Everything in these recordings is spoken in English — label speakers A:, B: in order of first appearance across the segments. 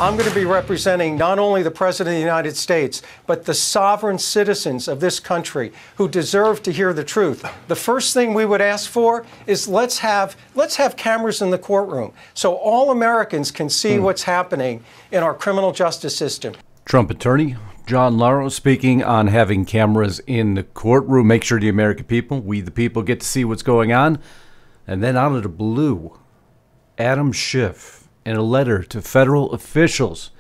A: I'm going to be representing not only the President of the United States, but the sovereign citizens of this country who deserve to hear the truth. The first thing we would ask for is let's have cameras in the courtroom so all Americans can see what's happening in our criminal justice system.
B: Trump attorney John Lauro speaking on having cameras in the courtroom. Make sure the American people, we the people, get to see what's going on. And then out of the blue, Adam Schiff, in a letter to federal officials,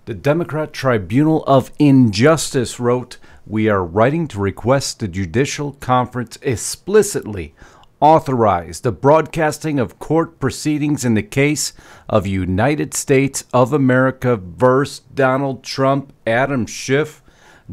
B: the Democrat Tribunal of Injustice wrote, "We are writing to request the Judicial Conference explicitly authorize the broadcasting of court proceedings in the case of United States of America versus Donald Trump." Adam Schiff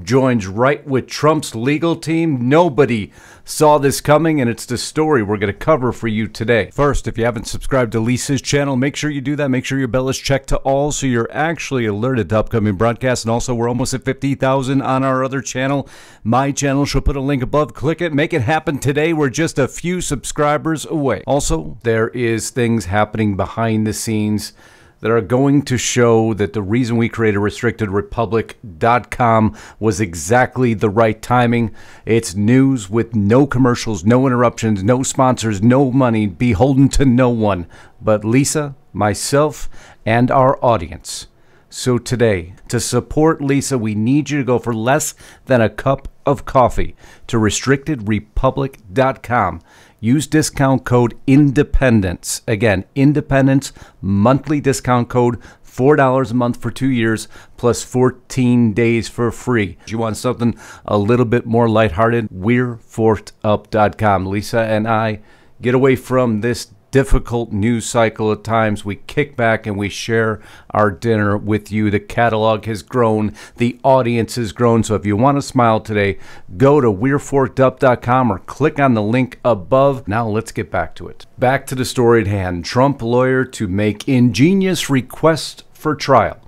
B: joins right with Trump's legal team. Nobody saw this coming, and it's the story we're going to cover for you today. First, if you haven't subscribed to Lisa's channel, make sure you do that. Make sure your bell is checked to all so you're actually alerted to upcoming broadcasts. And also, we're almost at 50,000 on our other channel, my channel. She'll put a link above. Click it. Make it happen today. We're just a few subscribers away. Also, there is things happening behind the scenes that are going to show that the reason we created RestrictedRepublic.com was exactly the right timing. It's news with no commercials, no interruptions, no sponsors, no money, beholden to no one but Lisa, myself, and our audience. So today, to support Lisa, we need you to go for less than a cup of coffee to RestrictedRepublic.com. Use discount code INDEPENDENCE. Again, Independence, monthly discount code, $4 a month for 2 years, plus 14 days for free. If you want something a little bit more lighthearted, we'reforkedup.com. Lisa and I get away from this difficult news cycle at times. We kick back and we share our dinner with you. The catalog has grown. The audience has grown. So if you want to smile today, go to we'reforkedup.com or click on the link above. Now let's get back to it. Back to the story at hand. Trump lawyer to make ingenious request for trial.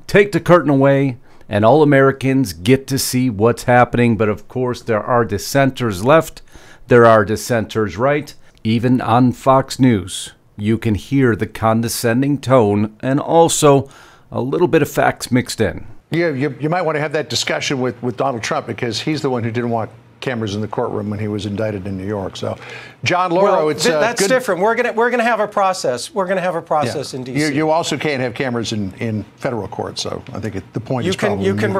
B: Take the curtain away and all Americans get to see what's happening. But of course, there are dissenters left. There are dissenters right. Even on Fox News, you can hear the condescending tone and also a little bit of facts mixed in.
C: Yeah, you might want to have that discussion with Donald Trump because he's the one who didn't want cameras in the courtroom when he was indicted in New York. So, John Lauro,
A: well, that's different. We're gonna have a process. We're gonna have a process in D.C.
C: You also can't have cameras in federal court. So I think the point is probably
A: you can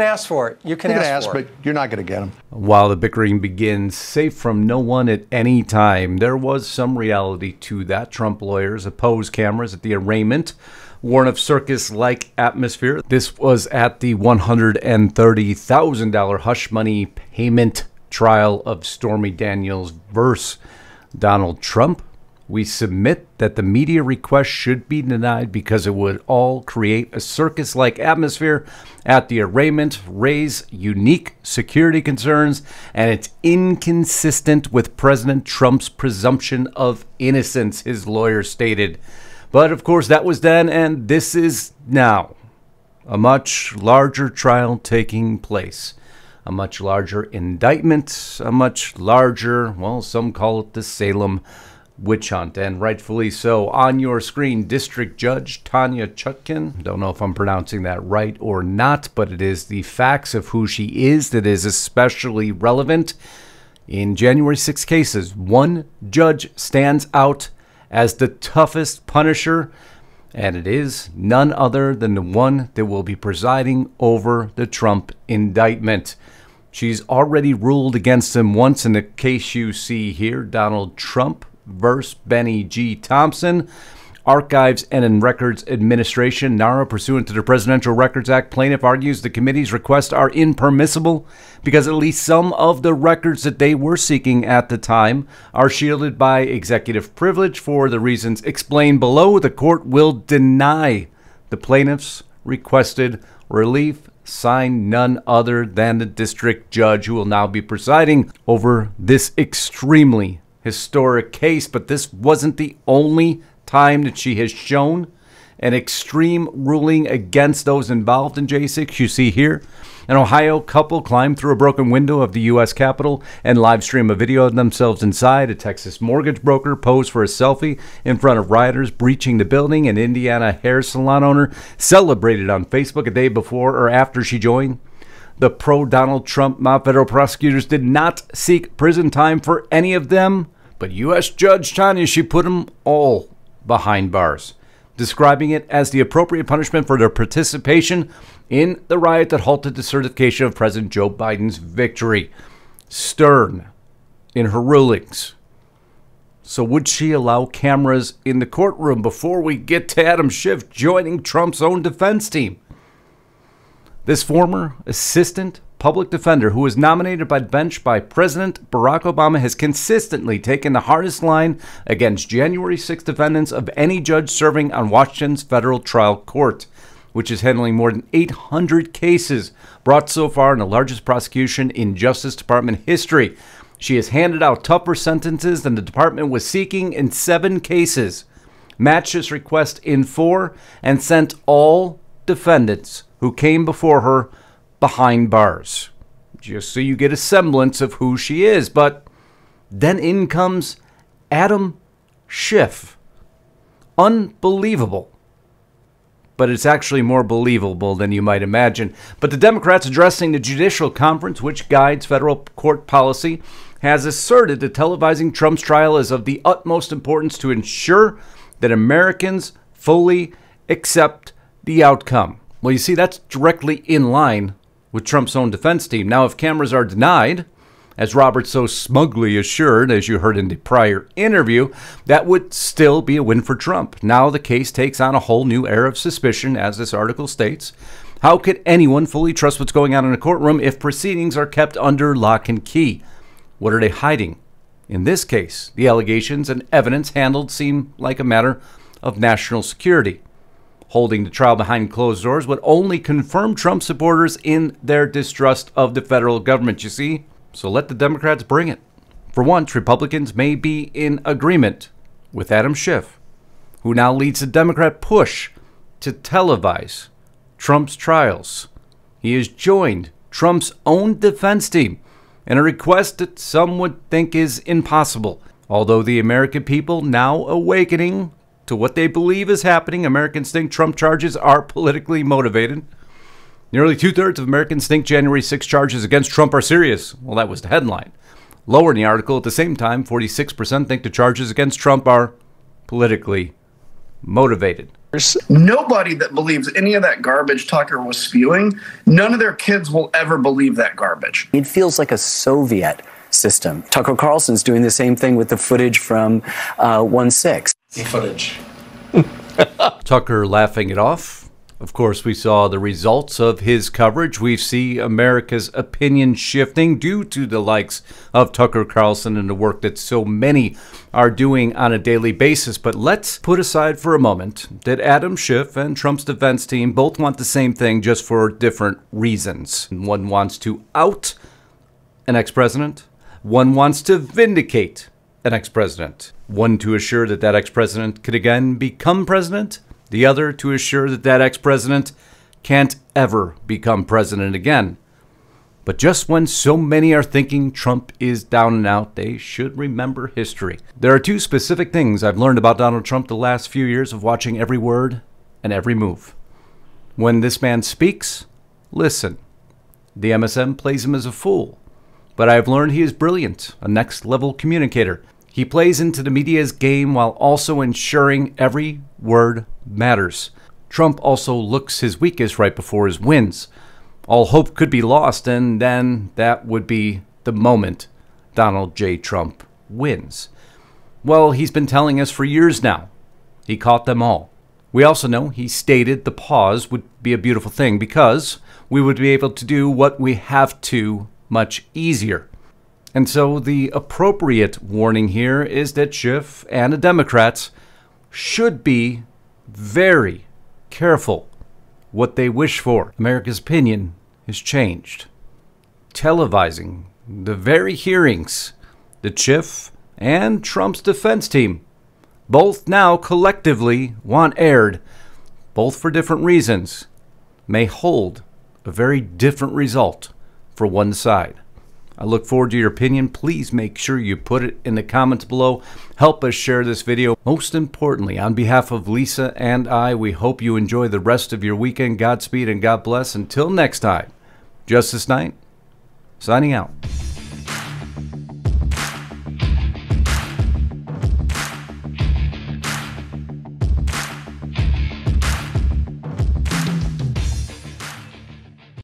A: ask for it. You can ask for it,
C: but you're not going to get them.
B: While the bickering begins, safe from no one at any time, there was some reality to that. Trump lawyers opposed cameras at the arraignment, warn of circus-like atmosphere. This was at the $130,000 hush money payment trial of Stormy Daniels versus Donald Trump. We submit that the media request should be denied because it would all create a circus-like atmosphere at the arraignment, raise unique security concerns, and it's inconsistent with President Trump's presumption of innocence, his lawyer stated. But of course, that was then, and this is now. A much larger trial taking place. A much larger indictment. A much larger, well, some call it the Salem witch hunt, and rightfully so. On your screen, District Judge Tanya Chutkin. Don't know if I'm pronouncing that right or not, but it is the facts of who she is that is especially relevant. In January 6 cases, one judge stands out as the toughest punisher, and it is none other than the one that will be presiding over the Trump indictment. She's already ruled against him once in the case you see here, Donald Trump versus Benny G. Thompson. Archives and Records Administration, NARA, pursuant to the Presidential Records Act, plaintiff argues the committee's requests are impermissible because at least some of the records that they were seeking at the time are shielded by executive privilege. For the reasons explained below, the court will deny the plaintiff's requested relief, signed none other than the district judge who will now be presiding over this extremely historic case. But this wasn't the only time that she has shown an extreme ruling against those involved in J6. You see here, an Ohio couple climbed through a broken window of the U.S. Capitol and live stream a video of themselves inside. A Texas mortgage broker posed for a selfie in front of rioters breaching the building. An Indiana hair salon owner celebrated on Facebook a day before or after she joined. The pro-Donald Trump mob. Federal prosecutors did not seek prison time for any of them, but U.S. Judge Tanya, she put them all behind bars, describing it as the appropriate punishment for their participation in the riot that halted the certification of President Joe Biden's victory. Stern in her rulings. So would she allow cameras in the courtroom before we get to Adam Schiff joining Trump's own defense team? This former assistant public defender who was nominated by the bench by President Barack Obama has consistently taken the hardest line against January 6 defendants of any judge serving on Washington's federal trial court, which is handling more than 800 cases brought so far in the largest prosecution in Justice Department history. She has handed out tougher sentences than the department was seeking in 7 cases, matched this request in 4, and sent all defendants who came before her behind bars, just so you get a semblance of who she is. But then in comes Adam Schiff. Unbelievable. But it's actually more believable than you might imagine. But the Democrats addressing the Judicial Conference, which guides federal court policy, has asserted that televising Trump's trial is of the utmost importance to ensure that Americans fully accept the outcome. Well, you see, that's directly in line with Trump's own defense team. Now, if cameras are denied, as Robert so smugly assured, as you heard in the prior interview, that would still be a win for Trump. Now the case takes on a whole new air of suspicion, as this article states. How could anyone fully trust what's going on in a courtroom if proceedings are kept under lock and key? What are they hiding? In this case, the allegations and evidence handled seem like a matter of national security. Holding the trial behind closed doors would only confirm Trump supporters in their distrust of the federal government, you see? So let the Democrats bring it. For once, Republicans may be in agreement with Adam Schiff, who now leads the Democrat push to televise Trump's trials. He has joined Trump's own defense team in a request that some would think is impossible. Although the American people now awakening to what they believe is happening, Americans think Trump charges are politically motivated. Nearly 2/3 of Americans think January 6 charges against Trump are serious. Well, that was the headline. Lower in the article, at the same time, 46% think the charges against Trump are politically motivated.
D: There's nobody that believes any of that garbage Tucker was spewing. None of their kids will ever believe that garbage.
E: It feels like a Soviet system. Tucker Carlson's doing the same thing with the footage from 1/6.
D: Footage.
B: Tucker laughing it off. Of course, we saw the results of his coverage. We see America's opinion shifting due to the likes of Tucker Carlson and the work that so many are doing on a daily basis. But let's put aside for a moment that Adam Schiff and Trump's defense team both want the same thing, just for different reasons. One wants to out an ex-president. One wants to vindicate an ex-president. One to assure that that ex-president could again become president. The other to assure that that ex-president can't ever become president again. But just when so many are thinking Trump is down and out, they should remember history. There are 2 specific things I've learned about Donald Trump the last few years of watching every word and every move. When this man speaks, listen. The MSM plays him as a fool. But I've learned he is brilliant, a next-level communicator. He plays into the media's game while also ensuring every word matters. Trump also looks his weakest right before his wins. All hope could be lost, and then that would be the moment Donald J. Trump wins. Well, he's been telling us for years now. He caught them all. We also know he stated the pause would be a beautiful thing because we would be able to do what we have to much easier. And so the appropriate warning here is that Schiff and the Democrats should be very careful what they wish for. America's opinion has changed. Televising the very hearings that Schiff and Trump's defense team both now collectively want aired both for different reasons, may hold a very different result for one side. I look forward to your opinion. Please make sure you put it in the comments below. Help us share this video. Most importantly, on behalf of Lisa and I, we hope you enjoy the rest of your weekend. Godspeed and God bless. Until next time, Justice Knight, signing out.